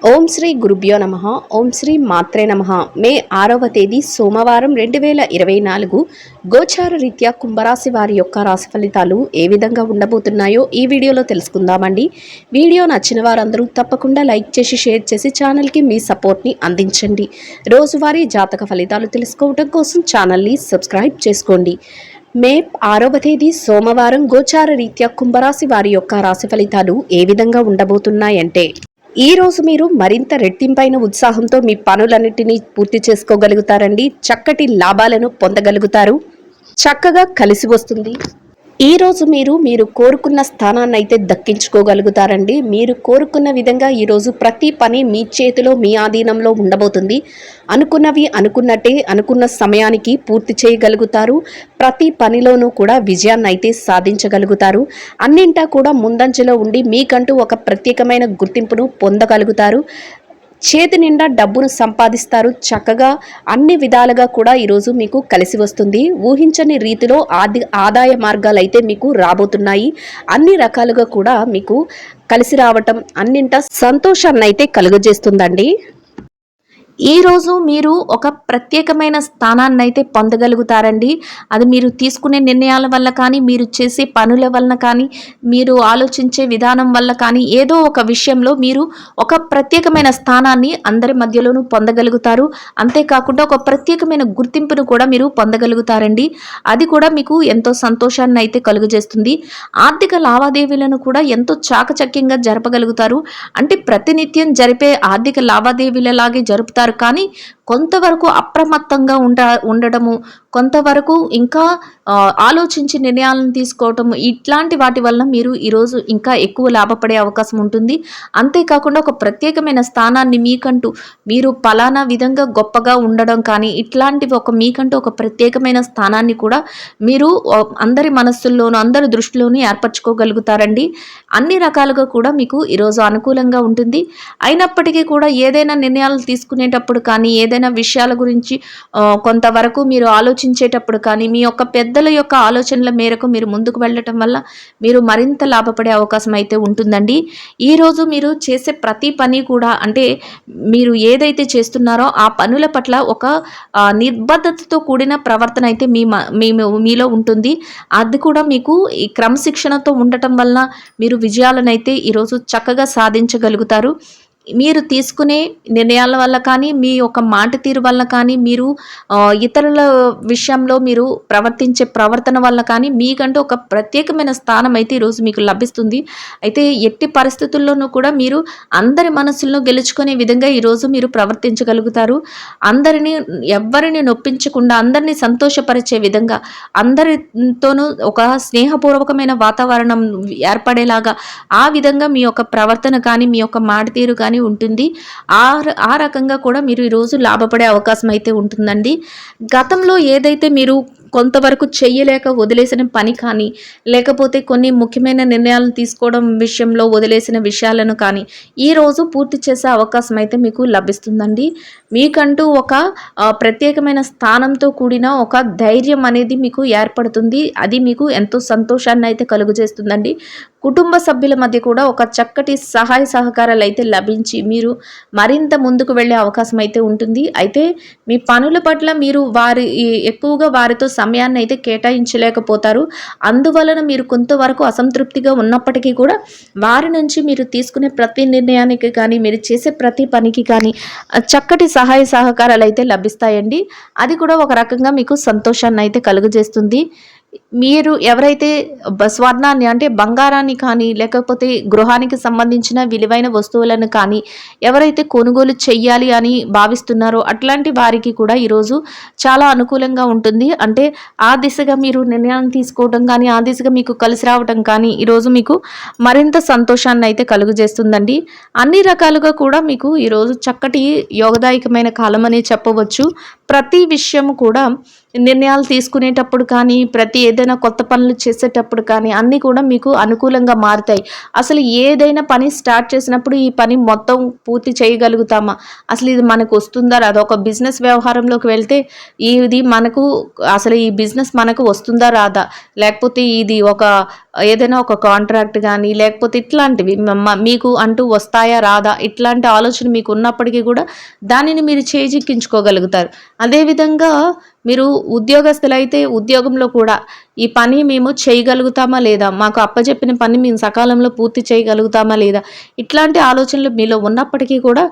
ఓం శ్రీ గురుభ్యో నమః. ఓం శ్రీ మాత్రే నమః. మే 6వ తేదీ సోమవారం 2024 గోచార రీత్యా కుంభరాశి వారి యొక్క రాశి ఫలితాలు ఏ విధంగా ఉండబోతున్నాయో ఈ వీడియోలో తెలుసుకుందామండి. వీడియో నచ్చిన వారందరూ తప్పకుండా లైక్ చేసి షేర్ చేసి ఛానల్కి మీ సపోర్ట్ని అందించండి. రోజువారీ జాతక ఫలితాలు తెలుసుకోవడం కోసం ఛానల్ని సబ్స్క్రైబ్ చేసుకోండి. మే 6వ తేదీ సోమవారం గోచార రీత్యా కుంభరాశి వారి యొక్క రాశి ఫలితాలు ఏ విధంగా ఉండబోతున్నాయంటే, ఈ రోజు మీరు మరింత రెట్టింపైన ఉత్సాహంతో మీ పనులన్నిటినీ పూర్తి చేసుకోగలుగుతారండి. చక్కటి లాభాలను పొందగలుగుతారు. చక్కగా కలిసి వస్తుంది. ఈ రోజు మీరు కోరుకున్న స్థానాన్ని అయితే దక్కించుకోగలుగుతారండి. మీరు కోరుకున్న విధంగా ఈరోజు ప్రతి పని మీ చేతిలో మీ ఆధీనంలో ఉండబోతుంది. అనుకున్నవి అనుకున్నట్టే అనుకున్న సమయానికి పూర్తి చేయగలుగుతారు. ప్రతి పనిలోనూ కూడా విజయాన్ని అయితే సాధించగలుగుతారు. అన్నింటా కూడా ముందంజలో ఉండి మీకంటూ ఒక ప్రత్యేకమైన గుర్తింపును పొందగలుగుతారు. చేతి నిండా డబ్బును సంపాదిస్తారు. చక్కగా అన్ని విధాలుగా కూడా ఈరోజు మీకు కలిసి వస్తుంది. ఊహించని రీతిలో ఆదాయ మార్గాలు అయితే మీకు రాబోతున్నాయి. అన్ని రకాలుగా కూడా మీకు కలిసి రావటం అన్నింటా సంతోషాన్ని అయితే కలుగజేస్తుందండి. ఈరోజు మీరు ఒక ప్రత్యేకమైన స్థానాన్ని అయితే పొందగలుగుతారండి. అది మీరు తీసుకునే నిర్ణయాల వల్ల కానీ, మీరు చేసే పనుల వలన కానీ, మీరు ఆలోచించే విధానం వల్ల కానీ, ఏదో ఒక విషయంలో మీరు ఒక ప్రత్యేకమైన స్థానాన్ని అందరి మధ్యలోనూ పొందగలుగుతారు. అంతేకాకుండా ఒక ప్రత్యేకమైన గుర్తింపును కూడా మీరు పొందగలుగుతారండి. అది కూడా మీకు ఎంతో సంతోషాన్ని అయితే కలుగజేస్తుంది. ఆర్థిక లావాదేవీలను కూడా ఎంతో చాకచక్యంగా జరపగలుగుతారు. అంటే ప్రతినిత్యం జరిపే ఆర్థిక లావాదేవీలలాగే జరుపుతారు, కానీ కొంతవరకు అప్రమత్తంగా ఉండడము, కొంతవరకు ఇంకా ఆలోచించి నిర్ణయాలను తీసుకోవటము, ఇట్లాంటి వాటి వలన మీరు ఈరోజు ఇంకా ఎక్కువ లాభపడే అవకాశం ఉంటుంది. అంతేకాకుండా ఒక ప్రత్యేకమైన స్థానాన్ని మీకంటూ మీరు పలానా విధంగా గొప్పగా ఉండడం కానీ, ఇట్లాంటివి మీకంటూ ఒక ప్రత్యేకమైన స్థానాన్ని కూడా మీరు అందరి మనస్సుల్లోనూ అందరి దృష్టిలోనూ ఏర్పరచుకోగలుగుతారండి. అన్ని రకాలుగా కూడా మీకు ఈరోజు అనుకూలంగా ఉంటుంది. అయినప్పటికీ కూడా ఏదైనా నిర్ణయాలు తీసుకునేటప్పుడు కానీ, ఏదైనా విషయాల గురించి కొంతవరకు మీరు ఆలోచించేటప్పుడు కానీ, మీ యొక్క పెద్దల యొక్క ఆలోచనల మేరకు మీరు ముందుకు వెళ్ళటం వల్ల మీరు మరింత లాభపడే అవకాశం అయితే ఉంటుందండి. ఈరోజు మీరు చేసే ప్రతి పని కూడా, అంటే మీరు ఏదైతే చేస్తున్నారో ఆ పనుల పట్ల ఒక నిబద్ధతతో కూడిన ప్రవర్తన అయితే మీలో ఉంటుంది. అది కూడా మీకు ఈ క్రమశిక్షణతో ఉండటం వల్ల మీరు విజయాలను అయితే ఈరోజు చక్కగా సాధించగలుగుతారు. మీరు తీసుకునే నిర్ణయాల వల్ల కానీ, మీ యొక్క మాట తీరు వల్ల కానీ, మీరు ఇతరుల విషయంలో మీరు ప్రవర్తించే ప్రవర్తన వల్ల కానీ మీకంటూ ఒక ప్రత్యేకమైన స్థానం అయితే ఈరోజు మీకు లభిస్తుంది. అయితే ఎట్టి పరిస్థితుల్లోనూ కూడా మీరు అందరి మనసులను గెలుచుకునే విధంగా ఈరోజు మీరు ప్రవర్తించగలుగుతారు. ఎవ్వరిని నొప్పించకుండా, అందరినీ సంతోషపరిచే విధంగా, అందరితోనూ ఒక స్నేహపూర్వకమైన వాతావరణం ఏర్పడేలాగా ఆ విధంగా మీ యొక్క ప్రవర్తన కానీ, మీ యొక్క మాట తీరు కానీ ఉంటుంది. ఆ రకంగా కూడా మీరు ఈరోజు లాభపడే అవకాశం అయితే ఉంటుందండి. గతంలో ఏదైతే మీరు కొంతవరకు చెయ్యలేక వదిలేసిన పని కానీ, లేకపోతే కొన్ని ముఖ్యమైన నిర్ణయాలను తీసుకోవడం విషయంలో వదిలేసిన విషయాలను కానీ ఈరోజు పూర్తి చేసే అవకాశం అయితే మీకు లభిస్తుందండి. మీకంటూ ఒక ప్రత్యేకమైన స్థానంతో కూడిన ఒక ధైర్యం అనేది మీకు ఏర్పడుతుంది. అది మీకు ఎంతో సంతోషాన్ని అయితే కలుగజేస్తుందండి. కుటుంబ సభ్యుల మధ్య కూడా ఒక చక్కటి సహాయ సహకారాలు అయితే లభించి మీరు మరింత ముందుకు వెళ్ళే అవకాశం అయితే ఉంటుంది. అయితే మీ పనుల పట్ల మీరు ఎక్కువగా వారితో సమయాన్ని అయితే కేటాయించలేకపోతారు. అందువలన మీరు కొంతవరకు అసంతృప్తిగా ఉన్నప్పటికీ కూడా వారి నుంచి మీరు తీసుకునే ప్రతి నిర్ణయానికి కానీ, మీరు చేసే ప్రతి పనికి కానీ చక్కటి సహాయ సహకారాలు అయితే లభిస్తాయండి. అది కూడా ఒక రకంగా మీకు సంతోషాన్ని అయితే కలుగజేస్తుంది. మీరు ఎవరైతే స్వర్ణాన్ని, అంటే బంగారాన్ని కానీ, లేకపోతే గృహానికి సంబంధించిన విలువైన వస్తువులను కానీ ఎవరైతే కొనుగోలు చెయ్యాలి అని భావిస్తున్నారో అట్లాంటి వారికి కూడా ఈరోజు చాలా అనుకూలంగా ఉంటుంది. అంటే ఆ దిశగా మీరు నిర్ణయాన్ని తీసుకోవడం కానీ, ఆ దిశగా మీకు కలిసి రావడం కానీ ఈరోజు మీకు మరింత సంతోషాన్ని అయితే కలుగజేస్తుందండి. అన్ని రకాలుగా కూడా మీకు ఈరోజు చక్కటి యోగదాయకమైన కాలం అనే చెప్పవచ్చు. ప్రతి విషయం కూడా నిర్ణయాలు తీసుకునేటప్పుడు కానీ, ప్రతి ఏదైనా కొత్త పనులు చేసేటప్పుడు కానీ అన్నీ కూడా మీకు అనుకూలంగా మారుతాయి. అసలు ఏదైనా పని స్టార్ట్ చేసినప్పుడు ఈ పని మొత్తం పూర్తి చేయగలుగుతామా? అసలు ఇది మనకు వస్తుందా రాదా? ఒక బిజినెస్ వ్యవహారంలోకి వెళ్తే ఇది మనకు అసలు ఈ బిజినెస్ మనకు వస్తుందా రాదా? లేకపోతే ఇది ఏదైనా ఒక కాంట్రాక్ట్ కానీ లేకపోతే ఇట్లాంటివి మీకు అంటూ వస్తాయా రాదా? ఇట్లాంటి ఆలోచన మీకు ఉన్నప్పటికీ కూడా దానిని మీరు చేజిక్కించుకోగలుగుతారు. అదేవిధంగా మీరు ఉద్యోగస్తులైతే ఉద్యోగంలో కూడా ఈ పని మేము చేయగలుగుతామా లేదా? మాకు అప్పచెప్పిన పని మేము సకాలంలో పూర్తి చేయగలుగుతామా లేదా? ఇట్లాంటి ఆలోచనలు మీలో ఉన్నప్పటికీ కూడా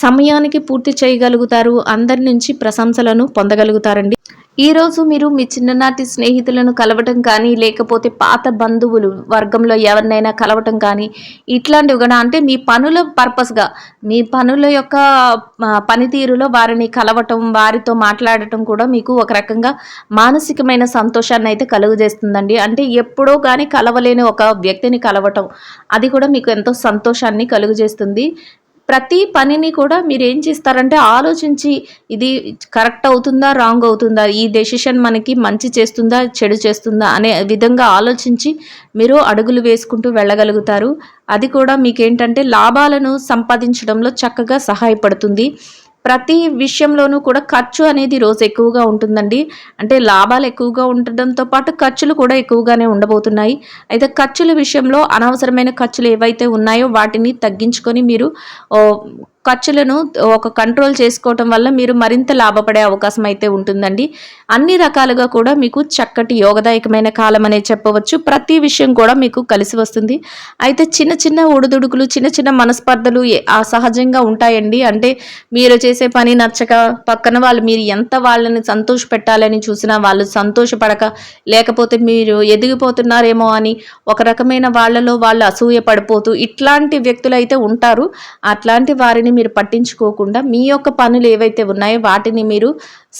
సమయానికి పూర్తి చేయగలుగుతారు. అందరి నుంచి ప్రశంసలను పొందగలుగుతారండి. ఈరోజు మీరు మీ చిన్ననాటి స్నేహితులను కలవటం కానీ, లేకపోతే పాత బంధువులు వర్గంలో ఎవరినైనా కలవటం కానీ, ఇట్లాంటివి కూడా అంటే మీ పనుల పర్పస్గా, మీ పనుల యొక్క పనితీరులో వారిని కలవటం, వారితో మాట్లాడటం కూడా మీకు ఒక రకంగా మానసికమైన సంతోషాన్ని అయితే కలుగజేస్తుందండి. అంటే ఎప్పుడో కానీ కలవలేని ఒక వ్యక్తిని కలవటం, అది కూడా మీకు ఎంతో సంతోషాన్ని కలుగజేస్తుంది. ప్రతి పనిని కూడా మీరు ఏం చేస్తారంటే ఆలోచించి ఇది కరెక్ట్ అవుతుందా, రాంగ్ అవుతుందా, ఈ డెసిషన్ మనకి మంచి చేస్తుందా, చెడు చేస్తుందా అనే విధంగా ఆలోచించి మీరు అడుగులు వేసుకుంటూ వెళ్ళగలుగుతారు. అది కూడా మీకేంటంటే లాభాలను సంపాదించడంలో చక్కగా సహాయపడుతుంది. ప్రతి విషయంలోనూ కూడా ఖర్చు అనేది రోజు ఎక్కువగా ఉంటుందండి. అంటే లాభాలు ఎక్కువగా ఉండడంతో పాటు ఖర్చులు కూడా ఎక్కువగానే ఉండబోతున్నాయి. అయితే ఖర్చుల విషయంలో అనవసరమైన ఖర్చులు ఏవైతే ఉన్నాయో వాటిని తగ్గించుకొని మీరు ఖర్చులను ఒక కంట్రోల్ చేసుకోవటం వల్ల మీరు మరింత లాభపడే అవకాశం అయితే ఉంటుందండి. అన్ని రకాలుగా కూడా మీకు చక్కటి యోగదాయకమైన కాలం అనే చెప్పవచ్చు. ప్రతి విషయం కూడా మీకు కలిసి వస్తుంది. అయితే చిన్న చిన్న ఒడిదుడుకులు, చిన్న చిన్న మనస్పర్ధలు సహజంగా ఉంటాయండి. అంటే మీరు చేసే పని నచ్చక పక్కన వాళ్ళు మీరు ఎంత వాళ్ళని సంతోష పెట్టాలని చూసినా వాళ్ళు సంతోషపడక, లేకపోతే మీరు ఎదిగిపోతున్నారేమో అని ఒక రకమైన వాళ్ళలో వాళ్ళు అసూయ పడిపోతూ ఇట్లాంటి వ్యక్తులు అయితే ఉంటారు. అట్లాంటి వారిని మీరు పట్టించుకోకుండా మీ యొక్క పనులు ఏవైతే ఉన్నాయో వాటిని మీరు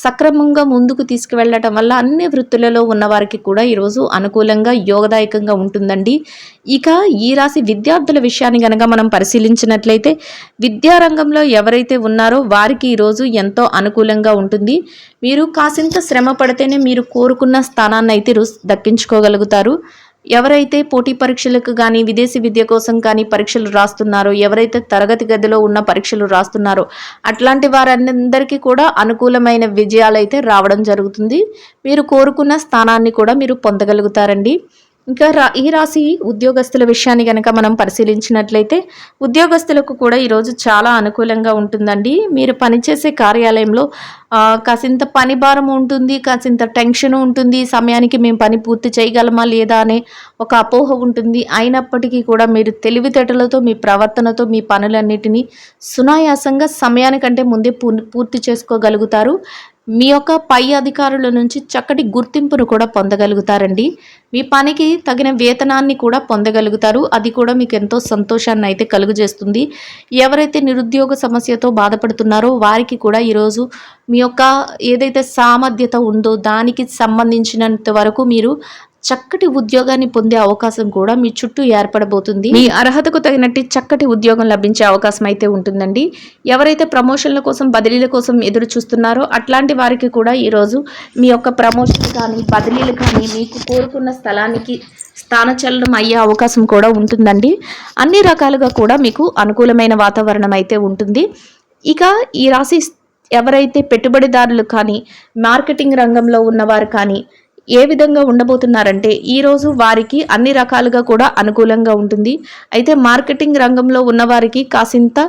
సక్రమంగా ముందుకు తీసుకువెళ్ళటం వల్ల అన్ని వృత్తులలో ఉన్న వారికి కూడా ఈరోజు అనుకూలంగా యోగదాయకంగా ఉంటుందండి. ఇక ఈ రాశి విద్యార్థుల విషయాన్ని గనక మనం పరిశీలించినట్లయితే విద్యారంగంలో ఎవరైతే ఉన్నారో వారికి ఈరోజు ఎంతో అనుకూలంగా ఉంటుంది. మీరు కాసింత శ్రమ పడితేనే మీరు కోరుకున్న స్థానాన్ని అయితే దక్కించుకోగలుగుతారు. ఎవరైతే పోటీ పరీక్షలకు కానీ, విదేశీ విద్య కోసం కానీ పరీక్షలు రాస్తున్నారో, ఎవరైతే తరగతి గదిలో ఉన్న పరీక్షలు రాస్తున్నారో అట్లాంటి వారందరికీ కూడా అనుకూలమైన విజయాలు అయితే రావడం జరుగుతుంది. మీరు కోరుకున్న స్థానాన్ని కూడా మీరు పొందగలుగుతారండి. ఇంకా ఈ రాశి ఉద్యోగస్తుల విషయాన్ని కనుక మనం పరిశీలించినట్లయితే ఉద్యోగస్తులకు కూడా ఈరోజు చాలా అనుకూలంగా ఉంటుందండి. మీరు పనిచేసే కార్యాలయంలో కాసింత పని భారం ఉంటుంది, కాసింత టెన్షన్ ఉంటుంది, సమయానికి మేము పని పూర్తి చేయగలమా లేదా అనే ఒక అపోహ ఉంటుంది. అయినప్పటికీ కూడా మీరు తెలివితేటలతో, మీ ప్రవర్తనతో మీ పనులన్నిటినీ సునాయాసంగా సమయానికంటే ముందే పూర్తి చేసుకోగలుగుతారు. మీ యొక్క పై అధికారుల నుంచి చక్కటి గుర్తింపును కూడా పొందగలుగుతారండి. మీ పనికి తగిన వేతనాన్ని కూడా పొందగలుగుతారు. అది కూడా మీకు ఎంతో సంతోషాన్ని అయితే కలుగజేస్తుంది. ఎవరైతే నిరుద్యోగ సమస్యతో బాధపడుతున్నారో వారికి కూడా ఈరోజు మీ యొక్క ఏదైతే సామర్థ్యత ఉందో దానికి సంబంధించినంత వరకు మీరు చక్కటి ఉద్యోగాన్ని పొందే అవకాశం కూడా మీ చుట్టూ ఏర్పడబోతుంది. మీ అర్హతకు తగినట్టు చక్కటి ఉద్యోగం లభించే అవకాశం అయితే ఉంటుందండి. ఎవరైతే ప్రమోషన్ల కోసం, బదిలీల కోసం ఎదురు చూస్తున్నారో అట్లాంటి వారికి కూడా ఈరోజు మీ యొక్క ప్రమోషన్ కానీ, బదిలీలు కానీ మీకు కోరుకున్న స్థలానికి స్థానచలనం అయ్యే అవకాశం కూడా ఉంటుందండి. అన్ని రకాలుగా కూడా మీకు అనుకూలమైన వాతావరణం అయితే ఉంటుంది. ఇక ఈ రాశి ఎవరైతే పెట్టుబడిదారులు కానీ, మార్కెటింగ్ రంగంలో ఉన్నవారు కానీ ఏ విధంగా ఉండబోతున్నారంటే ఈరోజు వారికి అన్ని రకాలుగా కూడా అనుకూలంగా ఉంటుంది. అయితే మార్కెటింగ్ రంగంలో ఉన్నవారికి కాసింత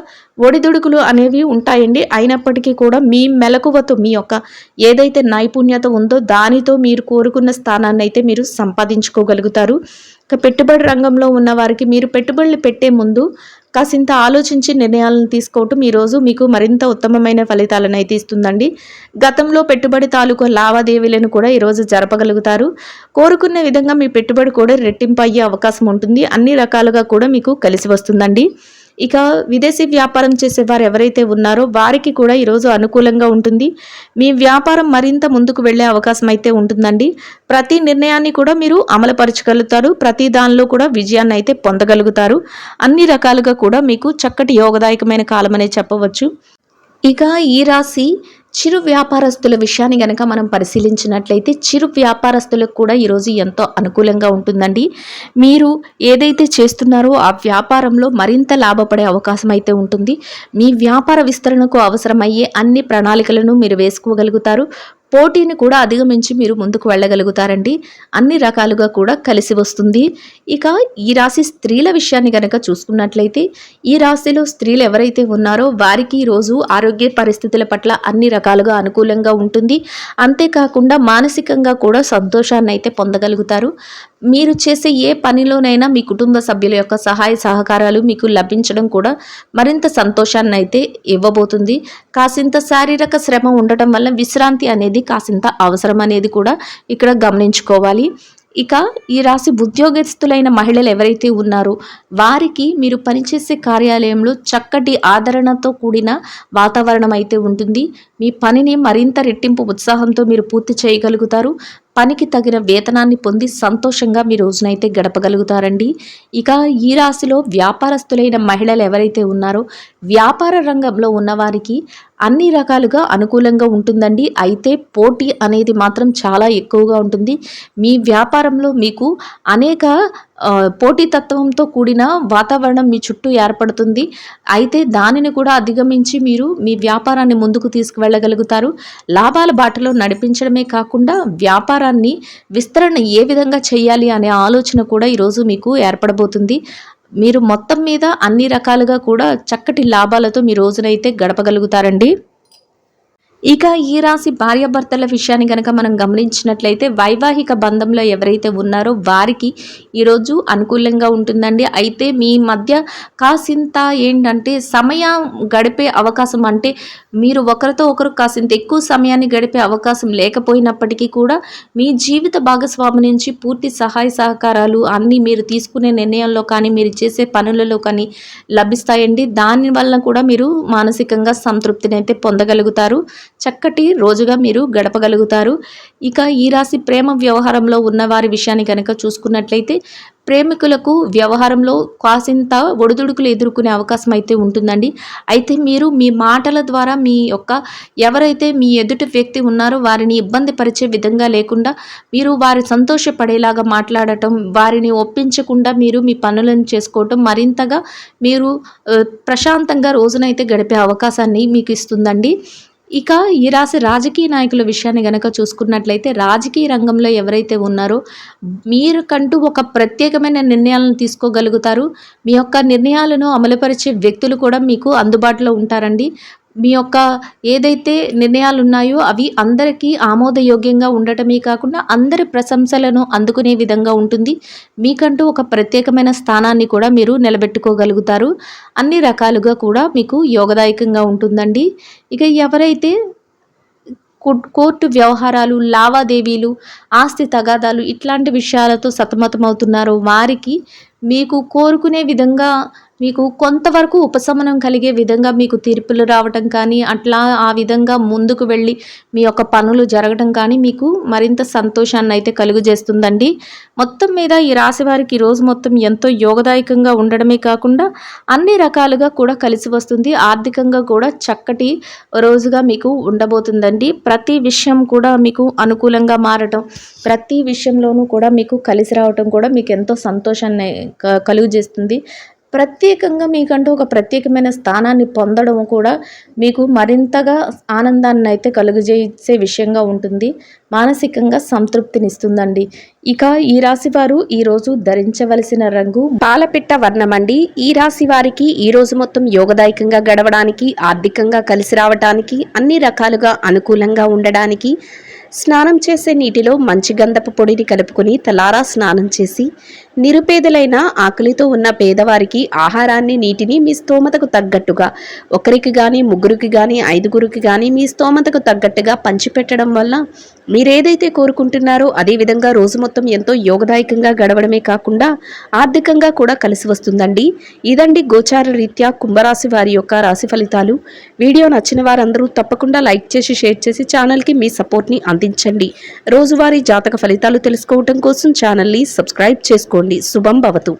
ఒడిదుడుకులు అనేవి ఉంటాయండి. అయినప్పటికీ కూడా మీ మెలకువతో మీ యొక్క ఏదైతే నైపుణ్యత ఉందో దానితో మీరు కోరుకున్న స్థానాన్ని అయితే మీరు సంపాదించుకోగలుగుతారు. ఇక పెట్టుబడి రంగంలో ఉన్న వారికి మీరు పెట్టుబడులు పెట్టే ముందు కాసింత ఆలోచించి నిర్ణయాలను తీసుకోవటం ఈరోజు మీకు మరింత ఉత్తమమైన ఫలితాలను అయితే ఇస్తుందండి. గతంలో పెట్టుబడి తాలూకు లావాదేవీలను కూడా ఈరోజు జరపగలుగుతారు. కోరుకున్న విధంగా మీ పెట్టుబడి కూడా రెట్టింపు అయ్యే అవకాశం ఉంటుంది. అన్ని రకాలుగా కూడా మీకు కలిసి వస్తుందండి. ఇక విదేశీ వ్యాపారం చేసేవారు ఎవరైతే ఉన్నారో వారికి కూడా ఈరోజు అనుకూలంగా ఉంటుంది. మీ వ్యాపారం మరింత ముందుకు వెళ్ళే అవకాశం అయితే ఉంటుందండి. ప్రతి నిర్ణయాన్ని కూడా మీరు అమలుపరచగలుగుతారు. ప్రతి దానిలో కూడా విజయాన్ని అయితే పొందగలుగుతారు. అన్ని రకాలుగా కూడా మీకు చక్కటి యోగదాయకమైన కాలం అనే చెప్పవచ్చు. ఇక ఈ రాశి చిరు వ్యాపారస్తుల విషయాన్ని గనక మనం పరిశీలించినట్లయితే చిరు వ్యాపారస్తులకు కూడా ఈరోజు ఎంతో అనుకూలంగా ఉంటుందండి. మీరు ఏదైతే చేస్తున్నారో ఆ వ్యాపారంలో మరింత లాభపడే అవకాశం అయితే ఉంటుంది. మీ వ్యాపార విస్తరణకు అవసరమయ్యే అన్ని ప్రణాళికలను మీరు వేసుకోగలుగుతారు. పోటీని కూడా అధిగమించి మీరు ముందుకు వెళ్ళగలుగుతారండి. అన్ని రకాలుగా కూడా కలిసి వస్తుంది. ఇక ఈ రాశి స్త్రీల విషయాన్ని గనక చూసుకున్నట్లయితే ఈ రాశిలో స్త్రీలు ఎవరైతే ఉన్నారో వారికి ఈరోజు ఆరోగ్య పరిస్థితుల పట్ల అన్ని రకాలుగా అనుకూలంగా ఉంటుంది. అంతేకాకుండా మానసికంగా కూడా సంతోషాన్ని అయితే పొందగలుగుతారు. మీరు చేసే ఏ పనిలోనైనా మీ కుటుంబ సభ్యుల యొక్క సహాయ సహకారాలు మీకు లభించడం కూడా మరింత సంతోషాన్ని అయితే ఇవ్వబోతుంది. కాసింత శారీరక శ్రమ ఉండటం వల్ల విశ్రాంతి అనేది కాసింత అవసరం అనేది కూడా ఇక్కడ గమనించుకోవాలి. ఇక ఈ రాశి ఉద్యోగస్తులైన మహిళలు ఎవరైతే ఉన్నారో వారికి మీరు పనిచేసే కార్యాలయంలో చక్కటి ఆదరణతో కూడిన వాతావరణం అయితే ఉంటుంది. మీ పనిని మరింత రెట్టింపు ఉత్సాహంతో మీరు పూర్తి చేయగలుగుతారు. పనికి తగిన వేతనాన్ని పొంది సంతోషంగా మీ రోజునైతే గడపగలుగుతారండి. ఇక ఈ రాశిలో వ్యాపారస్తులైన మహిళలు ఎవరైతే ఉన్నారో వ్యాపార రంగంలో ఉన్నవారికి అన్ని రకాలుగా అనుకూలంగా ఉంటుందండి. అయితే పోటీ అనేది మాత్రం చాలా ఎక్కువగా ఉంటుంది. మీ వ్యాపారంలో మీకు అనేక పోటీతత్వంతో కూడిన వాతావరణం మీ చుట్టూ ఏర్పడుతుంది. అయితే దానిని కూడా అధిగమించి మీరు మీ వ్యాపారాన్ని ముందుకు తీసుకువెళ్ళగలుగుతారు. లాభాల బాటలో నడిపించడమే కాకుండా వ్యాపారాన్ని విస్తరణ ఏ విధంగా చేయాలి అనే ఆలోచన కూడా ఈరోజు మీకు ఏర్పడబోతుంది. మీరు మొత్తం మీద అన్ని రకాలుగా కూడా చక్కటి లాభాలతో మీ రోజునైతే గడపగలుగుతారండి. ఇక ఈ రాశి భార్యాభర్తల విషయాన్ని కనుక మనం గమనించినట్లయితే వైవాహిక బంధంలో ఎవరైతే ఉన్నారో వారికి ఈరోజు అనుకూలంగా ఉంటుందండి. అయితే మీ మధ్య కాసింత ఏంటంటే సమయం గడిపే అవకాశం, అంటే మీరు ఒకరితో ఒకరు కాసింత ఎక్కువ సమయాన్ని గడిపే అవకాశం లేకపోయినప్పటికీ కూడా మీ జీవిత భాగస్వామి నుంచి పూర్తి సహాయ సహకారాలు అన్నీ మీరు తీసుకునే నిర్ణయంలో కానీ మీరు చేసే పనులలో కానీ లభిస్తాయండి. దానివల్ల కూడా మీరు మానసికంగా సంతృప్తిని అయితే పొందగలుగుతారు. చక్కటి రోజుగా మీరు గడపగలుగుతారు. ఇక ఈ రాశి ప్రేమ వ్యవహారంలో ఉన్న వారి విషయాన్ని కనుక చూసుకున్నట్లయితే ప్రేమికులకు వ్యవహారంలో కాసింత ఒడిదుడుకులు ఎదుర్కొనే అవకాశం అయితే ఉంటుందండి. అయితే మీరు మీ మాటల ద్వారా మీ యొక్క ఎవరైతే మీ ఎదుటి వ్యక్తి ఉన్నారో వారిని ఇబ్బంది పరిచే విధంగా లేకుండా మీరు వారి సంతోషపడేలాగా మాట్లాడటం, వారిని ఒప్పించకుండా మీరు మీ పనులను చేసుకోవటం మరింతగా మీరు ప్రశాంతంగా రోజునైతే గడిపే అవకాశాన్ని మీకు ఇస్తుందండి. ఇక ఈ రాశి రాజకీయ నాయకుల విషయాన్ని గనక చూసుకున్నట్లయితే రాజకీయ రంగంలో ఎవరైతే ఉన్నారో మీరుకంటూ ఒక ప్రత్యేకమైన నిర్ణయాలను తీసుకోగలుగుతారు. మీ యొక్క నిర్ణయాలను అమలుపరిచే వ్యక్తులు కూడా మీకు అందుబాటులో ఉంటారండి. మీ యొక్క ఏదైతే నిర్ణయాలు ఉన్నాయో అవి అందరికీ ఆమోదయోగ్యంగా ఉండటమే కాకుండా అందరి ప్రశంసలను అందుకునే విధంగా ఉంటుంది. మీకంటూ ఒక ప్రత్యేకమైన స్థానాన్ని కూడా మీరు నిలబెట్టుకోగలుగుతారు. అన్ని రకాలుగా కూడా మీకు యోగదాయకంగా ఉంటుందండి. ఇక ఎవరైతే కోర్టు వ్యవహారాలు, లావాదేవీలు, ఆస్తి తగాదాలు ఇట్లాంటి విషయాలతో సతమతమవుతున్నారో వారికి మీకు కోరుకునే విధంగా మీకు కొంతవరకు ఉపశమనం కలిగే విధంగా మీకు తీర్పులు రావటం కానీ అట్లా ఆ విధంగా ముందుకు వెళ్ళి మీ యొక్క పనులు జరగడం కానీ మీకు మరింత సంతోషాన్ని అయితే కలుగజేస్తుందండి. మొత్తం మీద ఈ రాశి వారికి రోజు మొత్తం ఎంతో యోగదాయకంగా ఉండడమే కాకుండా అన్ని రకాలుగా కూడా కలిసి వస్తుంది. ఆర్థికంగా కూడా చక్కటి రోజుగా మీకు ఉండబోతుందండి. ప్రతి విషయం కూడా మీకు అనుకూలంగా మారటం, ప్రతి విషయంలోనూ కూడా మీకు కలిసి రావటం కూడా మీకు ఎంతో సంతోషాన్ని కలుగజేస్తుంది. ప్రత్యేకంగా మీకంటూ ఒక ప్రత్యేకమైన స్థానాన్ని పొందడం కూడా మీకు మరింతగా ఆనందాన్ని అయితే కలుగజేసే విషయంగా ఉంటుంది. మానసికంగా సంతృప్తినిస్తుందండి. ఇక ఈ రాశి వారు ఈరోజు ధరించవలసిన రంగు పాలపిట్ట వర్ణం అండి. ఈ రాశి వారికి ఈ రోజు మొత్తం యోగదాయకంగా గడవడానికి, ఆర్థికంగా కలిసి రావడానికి, అన్ని రకాలుగా అనుకూలంగా ఉండడానికి స్నానం చేసే నీటిలో మంచి గంధపు పొడిని కలుపుకొని తలారా స్నానం చేసి నిరుపేదలైన ఆకలితో ఉన్న పేదవారికి ఆహారాన్ని, నీటిని మీ స్తోమతకు తగ్గట్టుగా ఒకరికి కానీ, ముగ్గురికి కానీ, 5గురికి కానీ మీ స్తోమతకు తగ్గట్టుగా పంచిపెట్టడం వల్ల మీరేదైతే కోరుకుంటున్నారో అదేవిధంగా రోజు మొత్తం ఎంతో యోగదాయకంగా గడవడమే కాకుండా ఆర్థికంగా కూడా కలిసి వస్తుందండి. ఇదండి గోచార రీత్యా కుంభరాశి వారి యొక్క రాశి ఫలితాలు. వీడియో నచ్చిన వారందరూ తప్పకుండా లైక్ చేసి షేర్ చేసి ఛానల్కి మీ సపోర్ట్ని అందించండి. రోజువారీ జాతక ఫలితాలు తెలుసుకోవటం కోసం ఛానల్ని సబ్స్క్రైబ్ చేసుకోండి. శుభం భవతు.